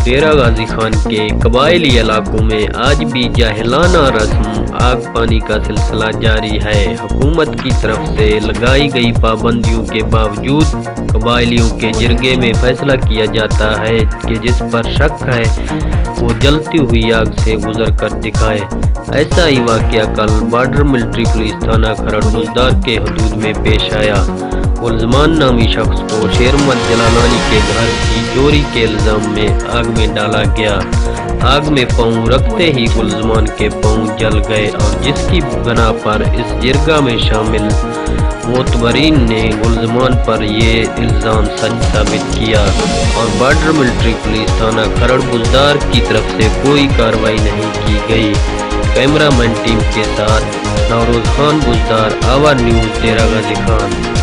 ڈیرہ غازی خان کے قبائلی علاقوں میں آج بھی جاہلانہ رسم آگ پانی کا سلسلہ جاری ہے۔ حکومت کی طرف سے لگائی گئی پابندیوں کے باوجود قبائلیوں کے جرگے میں فیصلہ کیا جاتا ہے کہ جس پر شک ہے وہ جلتی ہوئی آگ سے گزر کر دکھائے۔ ایسا ہی واقعہ کل بارڈر ملٹری پولیس تھانہ کھرڑ بزدار کے حدود میں پیش آیا۔ گلزمان نامی شخص کو شیر محمد جلالانی کے گھر کی چوری کے الزام میں آگ میں ڈالا گیا۔ آگ میں پاؤں رکھتے ہی گلزمان کے پاؤں جل گئے اور جس کی بنا پر اس جرگہ میں شامل معتبرین نے گلزمان پر یہ الزام سچ ثابت کیا اور بارڈر ملٹری پولیس تھانہ کھرڑ بزدار کی طرف سے کوئی کارروائی نہیں کی گئی۔ کیمرہ مین ٹیم کے ساتھ نوروز خان بزدار، آور نیوز، ڈیرہ غازی خان۔